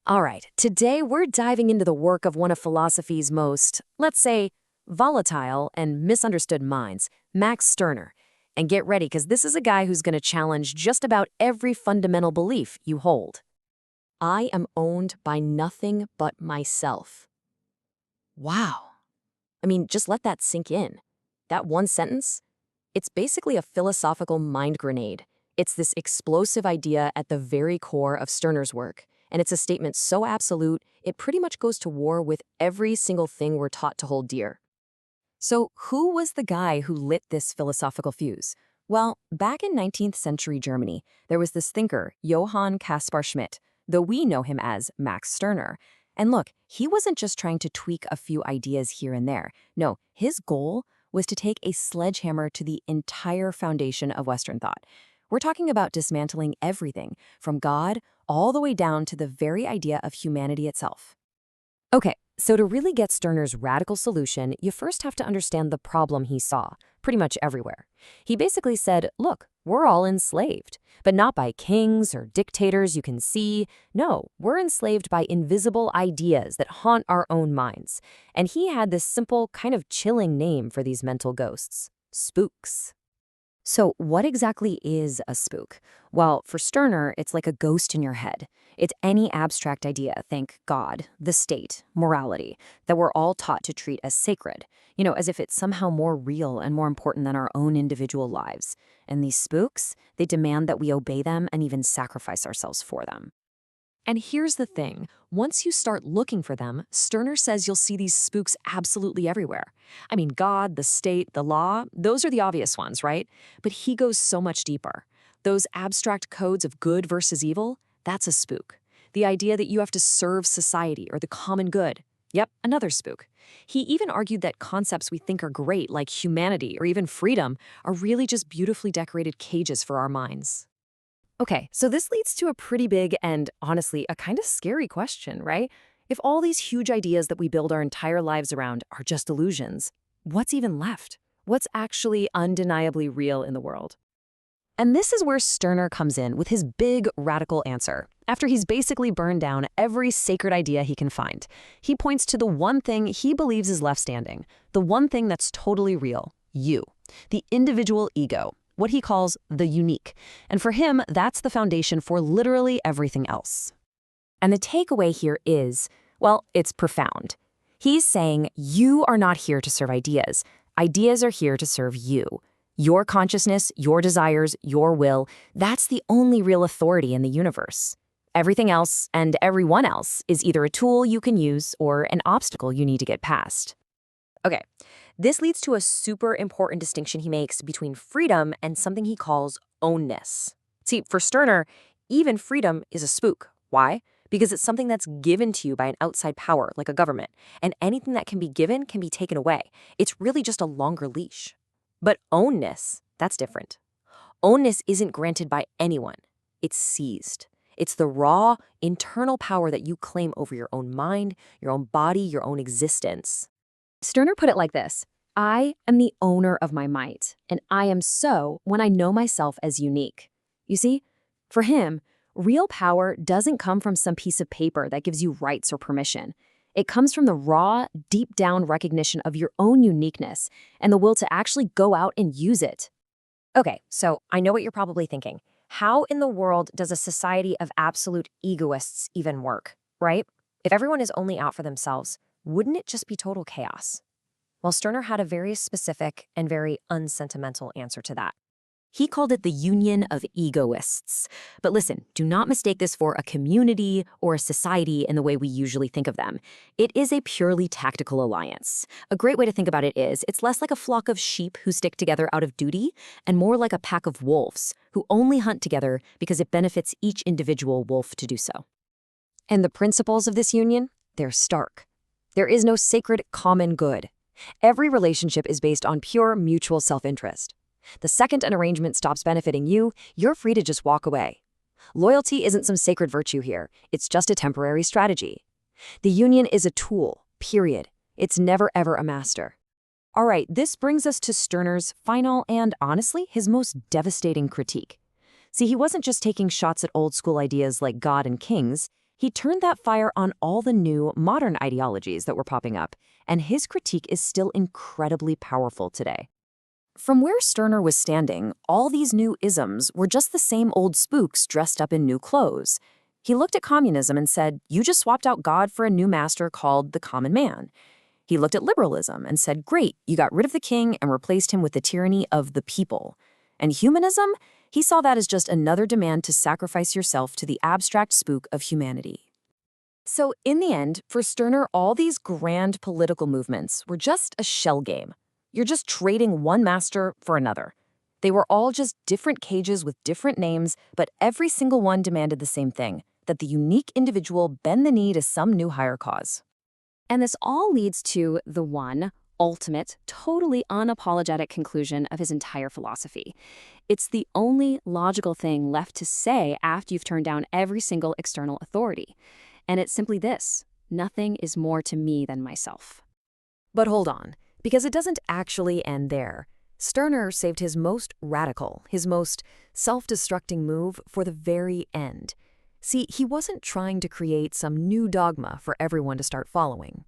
All right, today we're diving into the work of one of philosophy's most, let's say, volatile and misunderstood minds, Max Stirner. And get ready, because this is a guy who's going to challenge just about every fundamental belief you hold. I am owned by nothing but myself. Wow. I mean, just let that sink in. That one sentence, it's basically a philosophical mind grenade. It's this explosive idea at the very core of Stirner's work. And it's a statement so absolute, it pretty much goes to war with every single thing we're taught to hold dear. So who was the guy who lit this philosophical fuse? Well, back in 19th century Germany, there was this thinker, Johann Caspar Schmidt, though we know him as Max Stirner. And look, he wasn't just trying to tweak a few ideas here and there. No, his goal was to take a sledgehammer to the entire foundation of Western thought. We're talking about dismantling everything, from God all the way down to the very idea of humanity itself. Okay, so to really get Stirner's radical solution, you first have to understand the problem he saw, pretty much everywhere. He basically said, look, we're all enslaved, but not by kings or dictators you can see. No, we're enslaved by invisible ideas that haunt our own minds. And he had this simple, kind of chilling name for these mental ghosts: spooks. So what exactly is a spook? Well, for Stirner, it's like a ghost in your head. It's any abstract idea, think God, the state, morality, that we're all taught to treat as sacred, as if it's somehow more real and more important than our own individual lives. And these spooks, they demand that we obey them and even sacrifice ourselves for them. And here's the thing, once you start looking for them, Stirner says you'll see these spooks absolutely everywhere. I mean, God, the state, the law, those are the obvious ones, right? But he goes so much deeper. Those abstract codes of good versus evil, that's a spook. The idea that you have to serve society or the common good. Yep, another spook. He even argued that concepts we think are great, like humanity or even freedom, are really just beautifully decorated cages for our minds. Okay, so this leads to a pretty big and, honestly, a kind of scary question, right? If all these huge ideas that we build our entire lives around are just illusions, what's even left? What's actually undeniably real in the world? And this is where Stirner comes in with his big, radical answer. After he's basically burned down every sacred idea he can find, he points to the one thing he believes is left standing, the one thing that's totally real: you, the individual ego. What he calls the unique. And for him, that's the foundation for literally everything else. And the takeaway here is, well, it's profound. He's saying you are not here to serve ideas. Ideas are here to serve you. Your consciousness, your desires, your will, that's the only real authority in the universe. Everything else and everyone else is either a tool you can use or an obstacle you need to get past. Okay, this leads to a super important distinction he makes between freedom and something he calls ownness. See, for Stirner, even freedom is a spook. Why? Because it's something that's given to you by an outside power, like a government, and anything that can be given can be taken away. It's really just a longer leash. But ownness, that's different. Ownness isn't granted by anyone. It's seized. It's the raw, internal power that you claim over your own mind, your own body, your own existence. Stirner put it like this: I am the owner of my might, and I am so when I know myself as unique. You see, for him, real power doesn't come from some piece of paper that gives you rights or permission. It comes from the raw, deep-down recognition of your own uniqueness and the will to actually go out and use it. Okay, so I know what you're probably thinking. How in the world does a society of absolute egoists even work, right? If everyone is only out for themselves, wouldn't it just be total chaos? Well, Stirner had a very specific and very unsentimental answer to that. He called it the union of egoists. But listen, do not mistake this for a community or a society in the way we usually think of them. It is a purely tactical alliance. A great way to think about it is, it's less like a flock of sheep who stick together out of duty, and more like a pack of wolves who only hunt together because it benefits each individual wolf to do so. And the principles of this union? They're stark. There is no sacred common good. Every relationship is based on pure mutual self-interest. The second an arrangement stops benefiting you, you're free to just walk away. Loyalty isn't some sacred virtue here. It's just a temporary strategy. The union is a tool, period. It's never ever a master. All right, this brings us to Stirner's final and, honestly, his most devastating critique. See, he wasn't just taking shots at old school ideas like God and kings. He turned that fire on all the new, modern ideologies that were popping up, and his critique is still incredibly powerful today. From where Stirner was standing, all these new isms were just the same old spooks dressed up in new clothes. He looked at communism and said, you just swapped out God for a new master called the common man. He looked at liberalism and said, great, you got rid of the king and replaced him with the tyranny of the people. And humanism, he saw that as just another demand to sacrifice yourself to the abstract spook of humanity. So in the end, for Stirner, all these grand political movements were just a shell game. You're just trading one master for another. They were all just different cages with different names, but every single one demanded the same thing, that the unique individual bend the knee to some new higher cause. And this all leads to the one, ultimate, totally unapologetic conclusion of his entire philosophy. It's the only logical thing left to say after you've turned down every single external authority. And it's simply this: nothing is more to me than myself. But hold on, because it doesn't actually end there. Stirner saved his most radical, his most self-destructing move for the very end. See, he wasn't trying to create some new dogma for everyone to start following.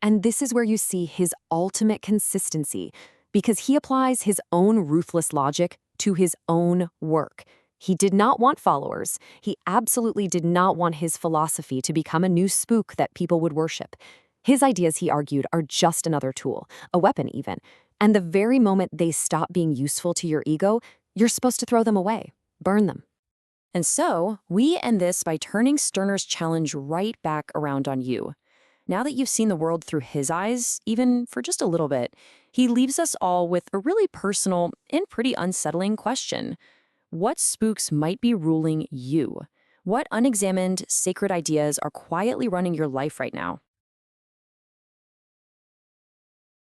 And this is where you see his ultimate consistency, because he applies his own ruthless logic to his own work. He did not want followers. He absolutely did not want his philosophy to become a new spook that people would worship. His ideas, he argued, are just another tool, a weapon even. And the very moment they stop being useful to your ego, you're supposed to throw them away, burn them. And so, we end this by turning Stirner's challenge right back around on you. Now that you've seen the world through his eyes, even for just a little bit, he leaves us all with a really personal and pretty unsettling question. What spooks might be ruling you? What unexamined, sacred ideas are quietly running your life right now?